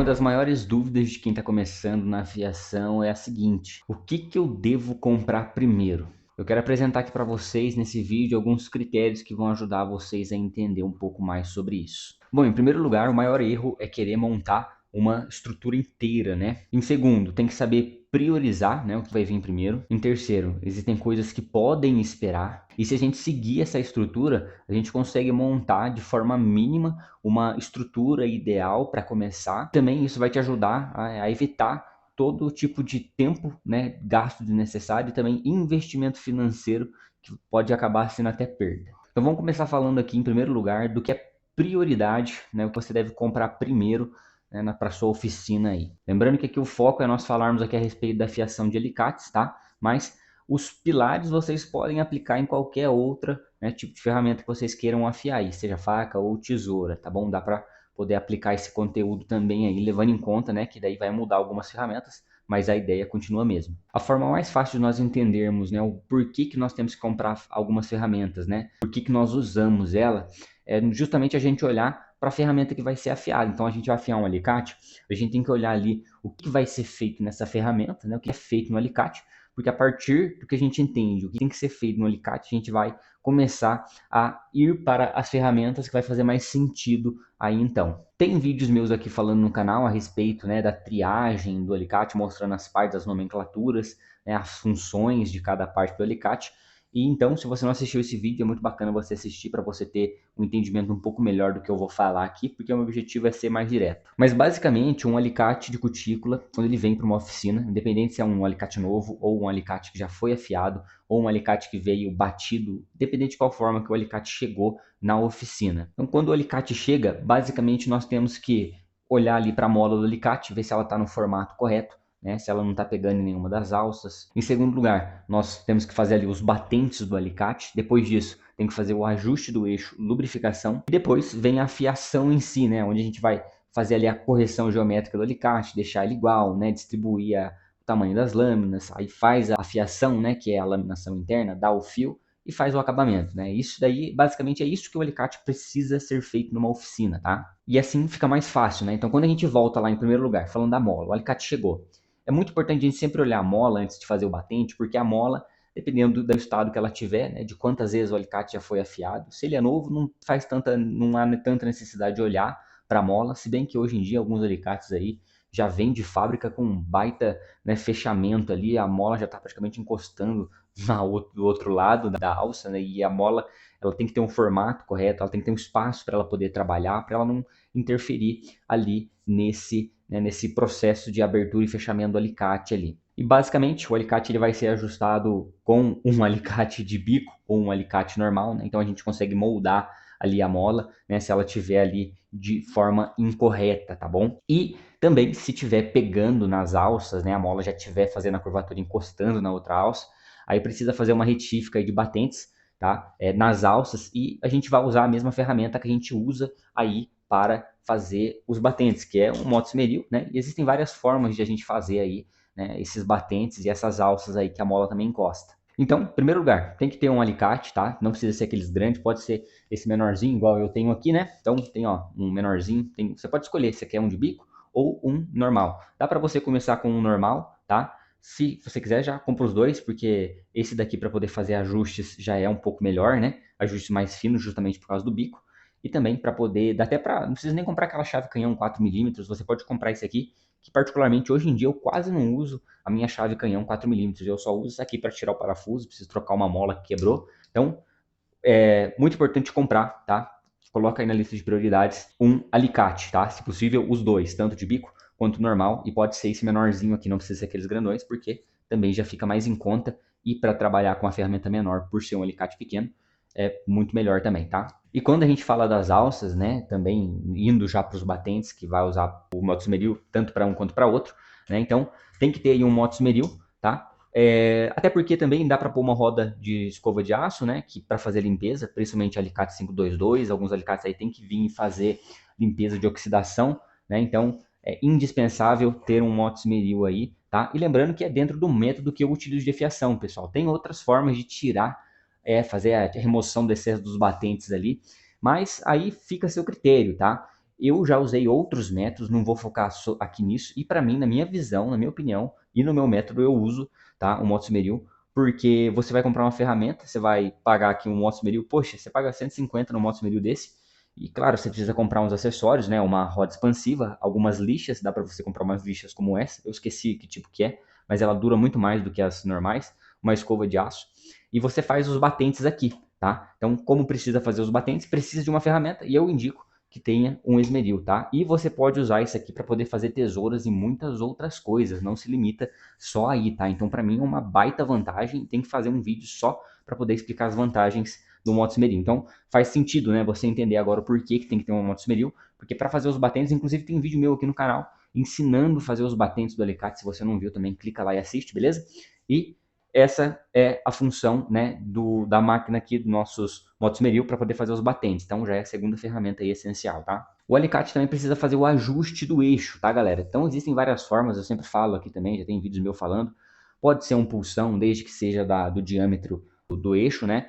Uma das maiores dúvidas de quem está começando na aviação é a seguinte: o que eu devo comprar primeiro? Eu quero apresentar aqui para vocês nesse vídeo alguns critérios que vão ajudar vocês a entender um pouco mais sobre isso. Bom, em primeiro lugar, o maior erro é querer montar uma estrutura inteira, né? Em segundo, tem que saber priorizar, né, o que vai vir primeiro. Em terceiro, existem coisas que podem esperar. E se a gente seguir essa estrutura, a gente consegue montar de forma mínima uma estrutura ideal para começar. Também isso vai te ajudar a evitar todo tipo de tempo, né, gasto desnecessário e também investimento financeiro que pode acabar sendo até perda. Então vamos começar falando aqui em primeiro lugar do que é prioridade, né, o que você deve comprar primeiro, né, para sua oficina aí. Lembrando que aqui o foco é nós falarmos aqui a respeito da fiação de alicates, tá? Mas os pilares vocês podem aplicar em qualquer outra, né, tipo de ferramenta que vocês queiram afiar aí, seja faca ou tesoura, tá bom? Dá para poder aplicar esse conteúdo também aí, levando em conta, né, que daí vai mudar algumas ferramentas, mas a ideia continua a mesma. A forma mais fácil de nós entendermos, né, o porquê que nós temos que comprar algumas ferramentas, né, por que nós usamos ela, é justamente a gente olhar para a ferramenta que vai ser afiada. Então a gente vai afiar um alicate, a gente tem que olhar ali o que vai ser feito nessa ferramenta, né, o que é feito no alicate, porque a partir do que a gente entende o que tem que ser feito no alicate, a gente vai começar a ir para as ferramentas que vai fazer mais sentido aí então. Tem vídeos meus aqui falando no canal a respeito, né, da triagem do alicate, mostrando as partes, as nomenclaturas, né, as funções de cada parte do alicate. E então, se você não assistiu esse vídeo, é muito bacana você assistir para você ter um entendimento um pouco melhor do que eu vou falar aqui, porque o meu objetivo é ser mais direto. Mas basicamente, um alicate de cutícula, quando ele vem para uma oficina, independente se é um alicate novo ou um alicate que já foi afiado, ou um alicate que veio batido, independente de qual forma que o alicate chegou na oficina. Então, quando o alicate chega, basicamente nós temos que olhar ali para a mola do alicate, ver se ela está no formato correto, né, se ela não está pegando em nenhuma das alças. Em segundo lugar, nós temos que fazer ali os batentes do alicate. Depois disso, tem que fazer o ajuste do eixo, lubrificação. E depois vem a afiação em si, né, onde a gente vai fazer ali a correção geométrica do alicate, deixar ele igual, né, distribuir o tamanho das lâminas, aí faz a afiação, né, que é a laminação interna, dá o fio e faz o acabamento, né? Isso daí, basicamente, é isso que o alicate precisa ser feito numa oficina, tá? E assim fica mais fácil, né? Então, quando a gente volta lá em primeiro lugar, falando da mola, o alicate chegou. É muito importante a gente sempre olhar a mola antes de fazer o batente, porque a mola, dependendo do estado que ela tiver, né, de quantas vezes o alicate já foi afiado, se ele é novo, não há tanta necessidade de olhar para a mola, se bem que hoje em dia alguns alicates aí já vêm de fábrica com um baita, né, fechamento ali, a mola já está praticamente encostando do outro lado da alça, né, e a mola ela tem que ter um formato correto, ela tem que ter um espaço para ela poder trabalhar, para ela não interferir ali nesse processo de abertura e fechamento do alicate ali. E basicamente o alicate ele vai ser ajustado com um alicate de bico ou um alicate normal, né? Então a gente consegue moldar ali a mola, né, se ela tiver ali de forma incorreta, tá bom? E também se tiver pegando nas alças, né, a mola já estiver fazendo a curvatura encostando na outra alça, aí precisa fazer uma retífica aí de batentes, tá? Nas alças, e a gente vai usar a mesma ferramenta que a gente usa aí para fazer os batentes, que é um moto-esmeril, né? E existem várias formas de a gente fazer aí, né, esses batentes e essas alças aí que a mola também encosta. Então, em primeiro lugar, tem que ter um alicate, tá? Não precisa ser aqueles grandes, pode ser esse menorzinho, igual eu tenho aqui, né? Então, tem, ó, um menorzinho, você pode escolher se quer um de bico ou um normal. Dá para você começar com um normal, tá? Se você quiser, já compra os dois, porque esse daqui para poder fazer ajustes já é um pouco melhor, né? Ajustes mais finos, justamente por causa do bico. E também para poder, dá até para, não precisa nem comprar aquela chave canhão 4mm, você pode comprar esse aqui, que particularmente hoje em dia eu quase não uso a minha chave canhão 4mm, eu só uso isso aqui para tirar o parafuso, preciso trocar uma mola que quebrou. Então, é muito importante comprar, tá? Coloca aí na lista de prioridades um alicate, tá? Se possível, os dois, tanto de bico quanto normal, e pode ser esse menorzinho aqui, não precisa ser aqueles grandões, porque também já fica mais em conta, e para trabalhar com a ferramenta menor, por ser um alicate pequeno, é muito melhor também, tá? E quando a gente fala das alças, né, também indo já para os batentes, que vai usar o moto-esmeril tanto para um quanto para outro, né? Então, tem que ter aí um moto-esmeril, tá? Até porque também dá para pôr uma roda de escova de aço, né, que para fazer limpeza, principalmente alicate 522, alguns alicates aí tem que vir fazer limpeza de oxidação, né? Então, é indispensável ter um moto-esmeril aí, tá? E lembrando que é dentro do método que eu utilizo de fiação, pessoal. Tem outras formas de tirar, fazer a remoção do excesso dos batentes ali, mas aí fica a seu critério, tá? Eu já usei outros métodos, não vou focar aqui nisso, e para mim, na minha visão, na minha opinião, e no meu método eu uso, tá, o Moto Esmeril, porque você vai comprar uma ferramenta, você vai pagar aqui um Moto Esmeril, poxa, você paga 150 no Moto Esmeril desse, e claro, você precisa comprar uns acessórios, né, uma roda expansiva, algumas lixas, dá para você comprar umas lixas como essa, eu esqueci que tipo que é, mas ela dura muito mais do que as normais, uma escova de aço, e você faz os batentes aqui, tá? Então, como precisa fazer os batentes, precisa de uma ferramenta, e eu indico que tenha um esmeril, tá? E você pode usar isso aqui para poder fazer tesouras e muitas outras coisas, não se limita só aí, tá? Então, para mim é uma baita vantagem, tem que fazer um vídeo só para poder explicar as vantagens do Moto Esmeril. Então, faz sentido, né, você entender agora o porquê que tem que ter uma Moto Esmeril, porque para fazer os batentes, inclusive tem vídeo meu aqui no canal ensinando a fazer os batentes do alicate, se você não viu também, clica lá e assiste, beleza? E essa é a função, né, da máquina aqui dos nossos Moto Esmeril para poder fazer os batentes. Então já é a segunda ferramenta aí essencial, tá? O alicate também precisa fazer o ajuste do eixo, tá, galera? Então existem várias formas, eu sempre falo aqui também, já tem vídeos meus falando. Pode ser um pulsão, desde que seja do diâmetro do eixo, né?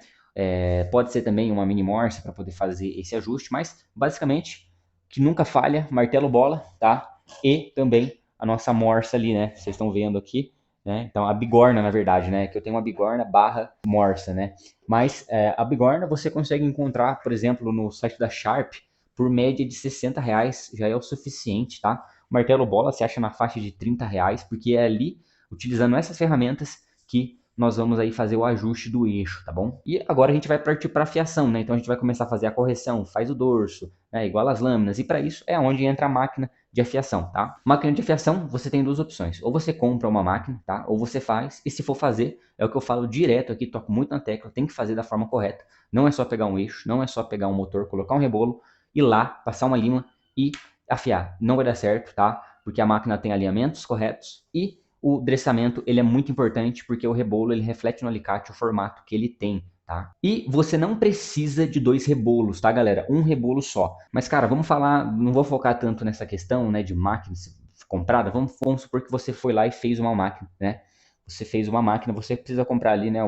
Pode ser também uma mini morsa para poder fazer esse ajuste, mas basicamente, que nunca falha, martelo bola, tá? E também a nossa morsa ali, né? Vocês estão vendo aqui, né? Então a bigorna, na verdade, né? Que eu tenho uma bigorna barra morsa, né? Mas a bigorna você consegue encontrar, por exemplo, no site da Sharp, por média de R$60, já é o suficiente, tá? O martelo bola você acha na faixa de R$30, porque é ali, utilizando essas ferramentas, que nós vamos aí fazer o ajuste do eixo, tá bom? E agora a gente vai partir para a fiação, né? Então a gente vai começar a fazer a correção, faz o dorso, né? Igual as lâminas, e para isso é onde entra a máquina de afiação, tá? Máquina de afiação, você tem duas opções. Ou você compra uma máquina, tá? Ou você faz, e se for fazer, é o que eu falo direto aqui, toco muito na tecla, tem que fazer da forma correta. Não é só pegar um eixo, não é só pegar um motor, colocar um rebolo, ir lá, passar uma lima e afiar. Não vai dar certo, tá? Porque a máquina tem alinhamentos corretos e o dressamento ele é muito importante porque o rebolo ele reflete no alicate o formato que ele tem, tá? E você não precisa de dois rebolos, tá, galera? Um rebolo só. Mas, cara, vamos falar, não vou focar tanto nessa questão, né, de máquina comprada. Vamos supor que você foi lá e fez uma máquina, né? Você fez uma máquina, você precisa comprar ali, né?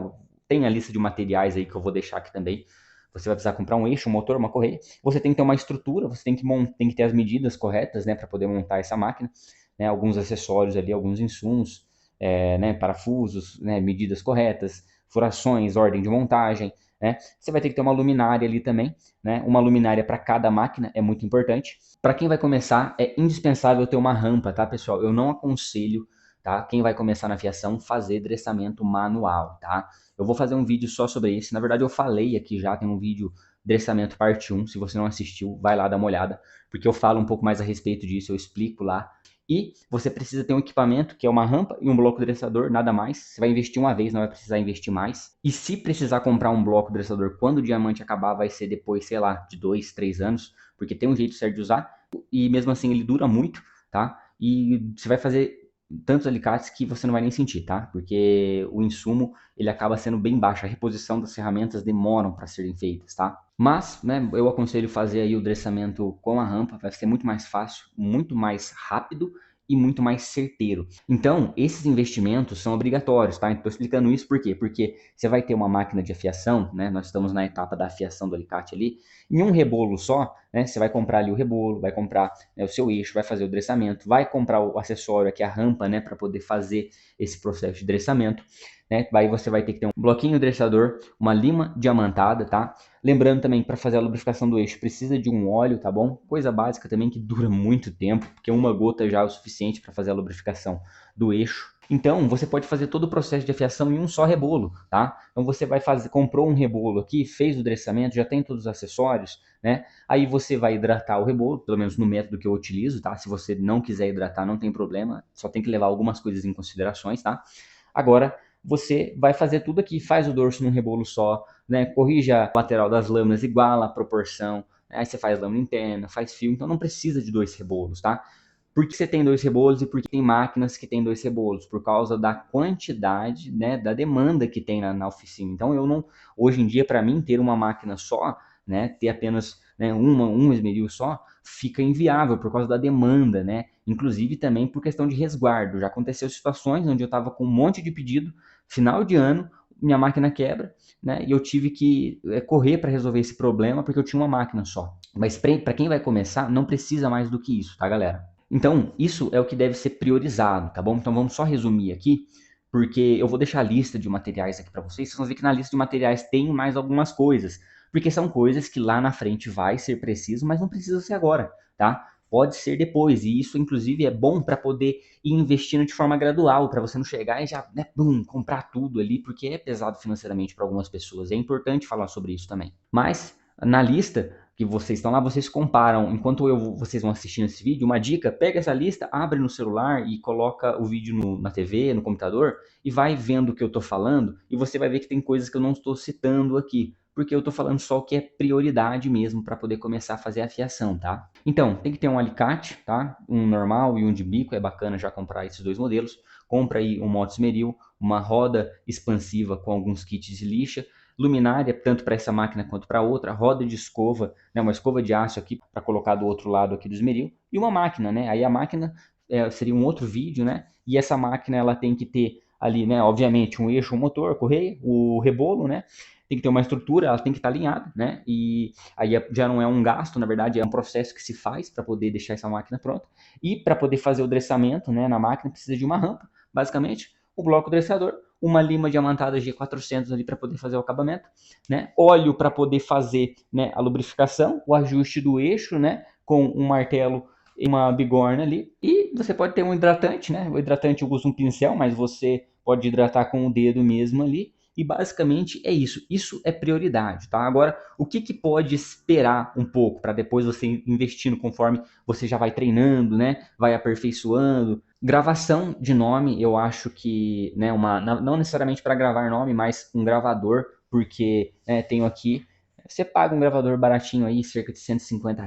Tem a lista de materiais aí que eu vou deixar aqui também. Você vai precisar comprar um eixo, um motor, uma correia. Você tem que ter uma estrutura, você tem que ter as medidas corretas, né, para poder montar essa máquina. Né, alguns acessórios ali, alguns insumos, né, parafusos, né, medidas corretas, furações, ordem de montagem, né? Você vai ter que ter uma luminária ali também, né? Uma luminária para cada máquina é muito importante. Para quem vai começar, é indispensável ter uma rampa, tá, pessoal? Eu não aconselho, tá? Quem vai começar na fiação, fazer dressamento manual, tá? Eu vou fazer um vídeo só sobre isso. Na verdade, eu falei aqui já, tem um vídeo dressamento parte 1. Se você não assistiu, vai lá dar uma olhada, porque eu falo um pouco mais a respeito disso, eu explico lá. E você precisa ter um equipamento, que é uma rampa e um bloco dressador, nada mais. Você vai investir uma vez, não vai precisar investir mais. E se precisar comprar um bloco dressador quando o diamante acabar, vai ser depois, sei lá, de 2, 3 anos, porque tem um jeito certo de usar. E mesmo assim ele dura muito, tá? E você vai fazer tantos alicates que você não vai nem sentir, tá? Porque o insumo, ele acaba sendo bem baixo. A reposição das ferramentas demoram para serem feitas, tá? Mas, né, eu aconselho fazer aí o dressamento com a rampa, vai ser muito mais fácil, muito mais rápido e muito mais certeiro. Então, esses investimentos são obrigatórios, tá? Estou explicando isso por quê? Porque você vai ter uma máquina de afiação, né? Nós estamos na etapa da afiação do alicate ali. Em um rebolo só, né? Você vai comprar ali o rebolo, vai comprar, né, o seu eixo, vai fazer o dressamento, vai comprar o acessório aqui, a rampa, né? Para poder fazer esse processo de dressamento. Né? Aí você vai ter que ter um bloquinho dressador, uma lima diamantada, tá? Lembrando também, para fazer a lubrificação do eixo, precisa de um óleo, tá bom? Coisa básica também que dura muito tempo, porque uma gota já é o suficiente para fazer a lubrificação do eixo. Então, você pode fazer todo o processo de afiação em um só rebolo, tá? Então, você vai fazer, comprou um rebolo aqui, fez o dressamento, já tem todos os acessórios, né? Aí você vai hidratar o rebolo, pelo menos no método que eu utilizo, tá? Se você não quiser hidratar, não tem problema, só tem que levar algumas coisas em considerações, tá? Agora, você vai fazer tudo aqui, faz o dorso num rebolo só, né? Corrija a lateral das lâminas, iguala a proporção, né? Aí você faz lâmina interna, faz fio, então não precisa de dois rebolos, tá? Por que você tem dois rebolos e por que tem máquinas que tem dois rebolos? Por causa da quantidade, né, da demanda que tem na oficina. Então eu não, hoje em dia, para mim, ter uma máquina só, né, ter apenas, né, um esmeril só, fica inviável por causa da demanda, né? Inclusive também por questão de resguardo. Já aconteceu situações onde eu estava com um monte de pedido, final de ano, minha máquina quebra, né? E eu tive que correr para resolver esse problema porque eu tinha uma máquina só. Mas para quem vai começar, não precisa mais do que isso, tá, galera? Então, isso é o que deve ser priorizado, tá bom? Então, vamos só resumir aqui, porque eu vou deixar a lista de materiais aqui para vocês. Vocês vão ver que na lista de materiais tem mais algumas coisas, porque são coisas que lá na frente vai ser preciso, mas não precisa ser agora, tá? Pode ser depois, e isso, inclusive, é bom para poder ir investindo de forma gradual, para você não chegar e já, né, bum, comprar tudo ali, porque é pesado financeiramente para algumas pessoas. É importante falar sobre isso também. Mas, na lista que vocês estão lá, vocês comparam, enquanto vocês vão assistindo esse vídeo, uma dica, pega essa lista, abre no celular e coloca o vídeo na TV, no computador, e vai vendo o que eu estou falando, e você vai ver que tem coisas que eu não estou citando aqui, porque eu estou falando só o que é prioridade mesmo para poder começar a fazer a fiação, tá? Então, tem que ter um alicate, tá? Um normal e um de bico, é bacana já comprar esses dois modelos. Compra aí um moto esmeril, uma roda expansiva com alguns kits de lixa, luminária, tanto para essa máquina quanto para outra, roda de escova, né, uma escova de aço aqui para colocar do outro lado aqui do esmeril, e uma máquina, né? Aí a máquina seria um outro vídeo, né? E essa máquina ela tem que ter ali, né? Obviamente um eixo, um motor, correia, o rebolo, né? Tem que ter uma estrutura, ela tem que estar alinhada, né? E aí já não é um gasto, na verdade, é um processo que se faz para poder deixar essa máquina pronta. E para poder fazer o dressamento, né, na máquina precisa de uma rampa, basicamente, o bloco dressador, uma lima diamantada G400 ali para poder fazer o acabamento, né? Óleo para poder fazer, né, a lubrificação, o ajuste do eixo, né, com um martelo e uma bigorna ali. E você pode ter um hidratante, né? O hidratante eu uso um pincel, mas você pode hidratar com o dedo mesmo ali. E basicamente é isso. Isso é prioridade, tá? Agora, o que pode esperar um pouco para depois você investindo conforme você já vai treinando, né? Vai aperfeiçoando. Gravação de nome, eu acho que, né, não necessariamente para gravar nome, mas um gravador, porque né, tenho aqui, você paga um gravador baratinho aí, cerca de R$ 150,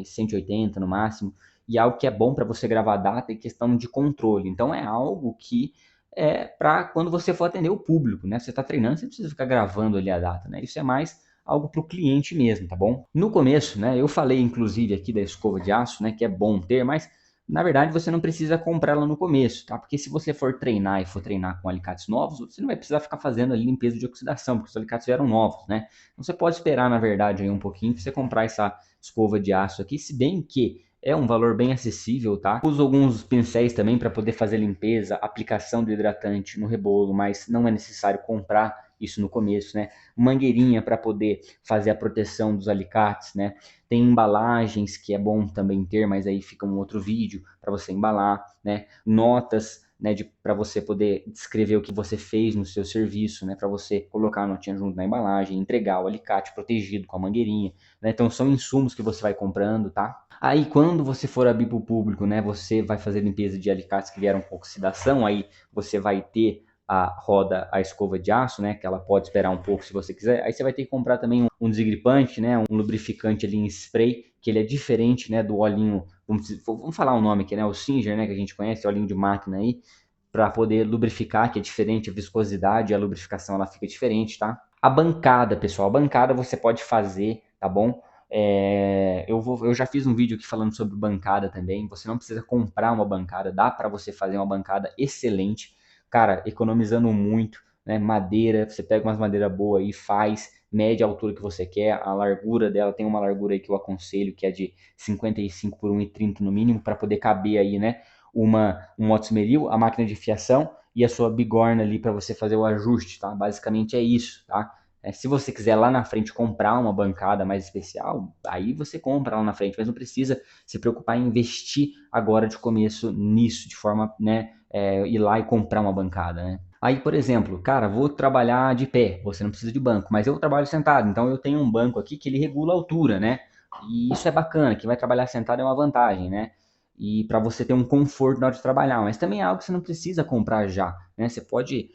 180 no máximo, e algo que é bom para você gravar data e questão de controle. Então é algo que é para quando você for atender o público, né? Você está treinando, você não precisa ficar gravando ali a data, né? Isso é mais algo para o cliente mesmo, tá bom? No começo, né, eu falei inclusive aqui da escova de aço, né, que é bom ter, mas na verdade você não precisa comprar ela no começo, tá? Porque se você for treinar e for treinar com alicates novos, você não vai precisar ficar fazendo ali limpeza de oxidação, porque os alicates vieram novos, né? Então você pode esperar, na verdade, aí um pouquinho para você comprar essa escova de aço aqui, se bem que é um valor bem acessível, tá? Uso alguns pincéis também para poder fazer limpeza, aplicação do hidratante no rebolo, mas não é necessário comprar isso no começo, né? Mangueirinha para poder fazer a proteção dos alicates, né? Tem embalagens que é bom também ter, mas aí fica um outro vídeo para você embalar, né? Notas, né, para você poder descrever o que você fez no seu serviço, né? Para você colocar a notinha junto na embalagem, entregar o alicate protegido com a mangueirinha, né? Então são insumos que você vai comprando, tá? Aí quando você for abrir para o público, né, você vai fazer limpeza de alicates que vieram com oxidação, aí você vai ter a roda, a escova de aço, né, que ela pode esperar um pouco se você quiser. Aí você vai ter que comprar também um desgripante, né, um lubrificante ali em spray, que ele é diferente, né, do olhinho, vamos falar o nome aqui, né, o Singer, né, que a gente conhece, olhinho de máquina aí, para poder lubrificar, que é diferente a viscosidade, a lubrificação ela fica diferente, tá? A bancada, pessoal, a bancada você pode fazer, tá bom? Eu já fiz um vídeo aqui falando sobre bancada também. Você não precisa comprar uma bancada, dá para você fazer uma bancada excelente, cara, economizando muito, né? Madeira, você pega umas madeiras boas e faz, mede a altura que você quer, a largura dela tem uma largura aí que eu aconselho, que é de 55 por 1,30 no mínimo, para poder caber aí, né? Um Moto-esmeril, a máquina de fiação e a sua bigorna ali para você fazer o ajuste, tá? Basicamente é isso, tá? Se você quiser lá na frente comprar uma bancada mais especial, aí você compra lá na frente, mas não precisa se preocupar em investir agora de começo nisso, de forma, né, ir lá e comprar uma bancada, né? Aí, por exemplo, cara, vou trabalhar de pé, você não precisa de banco, mas eu trabalho sentado, então eu tenho um banco aqui que ele regula a altura, né? E isso é bacana, que vai trabalhar sentado é uma vantagem, né? E para você ter um conforto na hora de trabalhar, mas também é algo que você não precisa comprar já, né? Você pode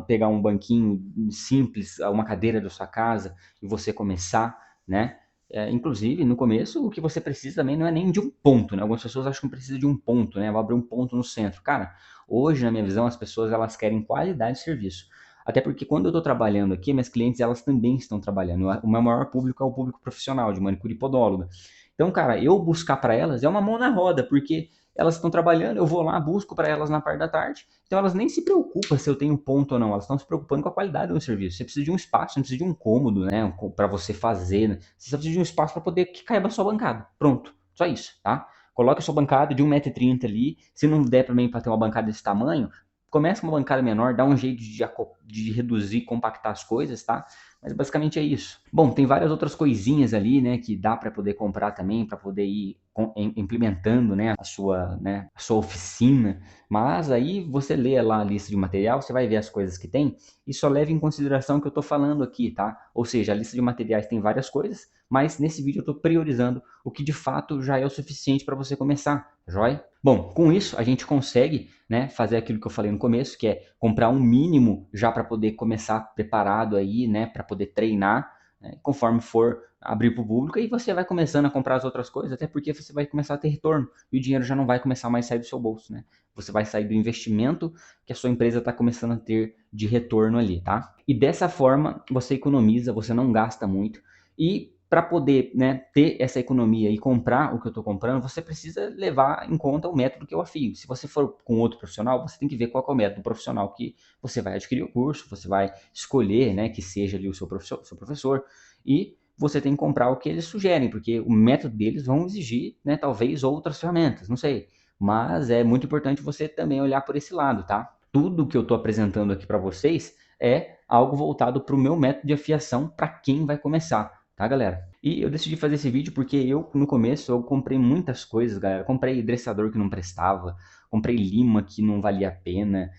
pegar um banquinho simples, uma cadeira da sua casa e você começar, né? Inclusive, no começo, o que você precisa também não é nem de um ponto, né? Algumas pessoas acham que precisa de um ponto, né? Vou abrir um ponto no centro. Cara, hoje, na minha visão, as pessoas elas querem qualidade de serviço. Até porque quando eu estou trabalhando aqui, minhas clientes elas também estão trabalhando. O meu maior público é o público profissional, de manicure e podóloga. Então, cara, eu buscar para elas é uma mão na roda, porque elas estão trabalhando, eu vou lá, busco para elas na parte da tarde, então elas nem se preocupam se eu tenho ponto ou não, elas estão se preocupando com a qualidade do serviço. Você precisa de um espaço, você precisa de um cômodo, né, para você fazer, né? Você só precisa de um espaço para poder que caiba a sua bancada, pronto, só isso, tá? Coloque a sua bancada de 1,30 m ali, se não der também para ter uma bancada desse tamanho, começa com uma bancada menor, dá um jeito de reduzir, compactar as coisas, tá? Mas basicamente é isso. Bom, tem várias outras coisinhas ali, né, que dá para poder comprar também, para poder ir implementando, né, a sua oficina. Mas aí você lê lá a lista de material, você vai ver as coisas que tem e só leve em consideração o que eu estou falando aqui, tá? Ou seja, a lista de materiais tem várias coisas, mas nesse vídeo eu estou priorizando o que de fato já é o suficiente para você começar, joia? Bom, com isso a gente consegue, né, fazer aquilo que eu falei no começo, que é comprar um mínimo já para poder começar preparado aí, né, para poder treinar, né, conforme for abrir para o público, e você vai começando a comprar as outras coisas, até porque você vai começar a ter retorno e o dinheiro já não vai começar mais a sair do seu bolso, né? Você vai sair do investimento que a sua empresa está começando a ter de retorno ali, tá? E dessa forma você economiza, você não gasta muito e para poder, né, ter essa economia e comprar o que eu estou comprando, você precisa levar em conta o método que eu afio. Se você for com outro profissional, você tem que ver qual é o método profissional que você vai adquirir o curso, você vai escolher, né, que seja ali o seu professor, e você tem que comprar o que eles sugerem, porque o método deles vão exigir, né, talvez outras ferramentas, não sei. Mas é muito importante você também olhar por esse lado, tá? Tudo que eu estou apresentando aqui para vocês é algo voltado para o meu método de afiação para quem vai começar, tá, galera? E eu decidi fazer esse vídeo porque eu, no começo, eu comprei muitas coisas, galera. Comprei dressador que não prestava, comprei lima que não valia a pena.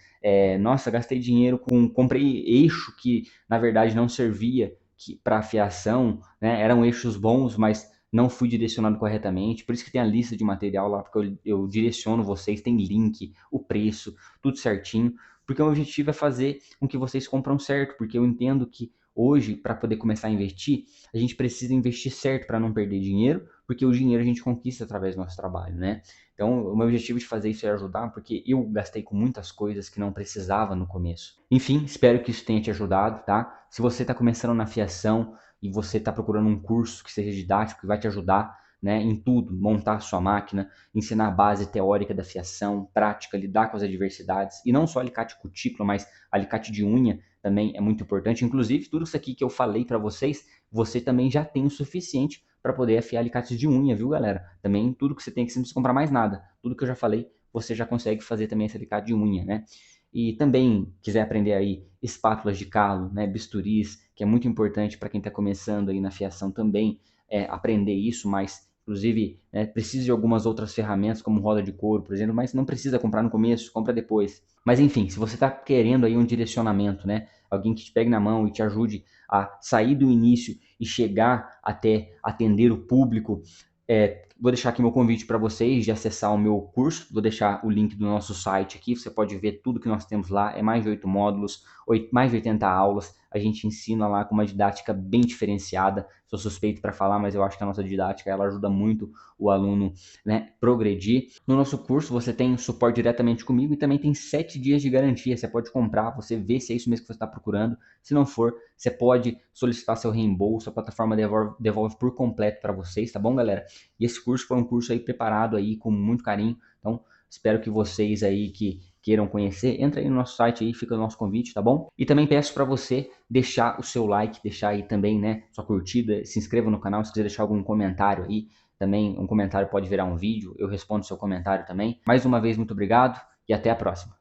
Nossa, gastei dinheiro comprei eixo que, na verdade, não servia para afiação, né? Eram eixos bons, mas não fui direcionado corretamente. Por isso que tem a lista de material lá, porque eu direciono vocês, tem link, o preço, tudo certinho. Porque o objetivo é fazer com que vocês compram certo, porque eu entendo que hoje, para poder começar a investir, a gente precisa investir certo para não perder dinheiro, porque o dinheiro a gente conquista através do nosso trabalho, né? Então, o meu objetivo de fazer isso é ajudar, porque eu gastei com muitas coisas que não precisava no começo. Enfim, espero que isso tenha te ajudado, tá? Se você está começando na fiação e você está procurando um curso que seja didático, que vai te ajudar, né, em tudo, montar a sua máquina, ensinar a base teórica da fiação, prática, lidar com as adversidades, e não só alicate cutícula, mas alicate de unha também é muito importante. Inclusive, tudo isso aqui que eu falei para vocês, você também já tem o suficiente para poder afiar alicates de unha, viu, galera? Também tudo que você tem que você não precisa comprar mais nada. Tudo que eu já falei, você já consegue fazer também esse alicate de unha, né? E também quiser aprender aí espátulas de calo, né, bisturis, que é muito importante para quem está começando aí na fiação também, aprender isso, mas inclusive precisa de algumas outras ferramentas como roda de couro, por exemplo, mas não precisa comprar no começo, compra depois. Mas enfim, se você está querendo aí um direcionamento, né, alguém que te pegue na mão e te ajude a sair do início e chegar até atender o público, vou deixar aqui meu convite para vocês de acessar o meu curso. Vou deixar o link do nosso site aqui. Você pode ver tudo que nós temos lá. É mais de 8 módulos, mais de 80 aulas. A gente ensina lá com uma didática bem diferenciada. Sou suspeito para falar, mas eu acho que a nossa didática ela ajuda muito o aluno, né, progredir. No nosso curso você tem suporte diretamente comigo e também tem 7 dias de garantia. Você pode comprar, você vê se é isso mesmo que você está procurando. Se não for, você pode solicitar seu reembolso. A plataforma devolve por completo para vocês, tá bom, galera? E esse curso foi um curso aí preparado aí com muito carinho. Então, espero que vocês aí que queiram conhecer, entra aí no nosso site aí, fica o nosso convite, tá bom? E também peço para você deixar o seu like, deixar aí também, né, sua curtida, se inscreva no canal, se quiser deixar algum comentário aí, também um comentário pode virar um vídeo, eu respondo seu comentário também. Mais uma vez, muito obrigado e até a próxima.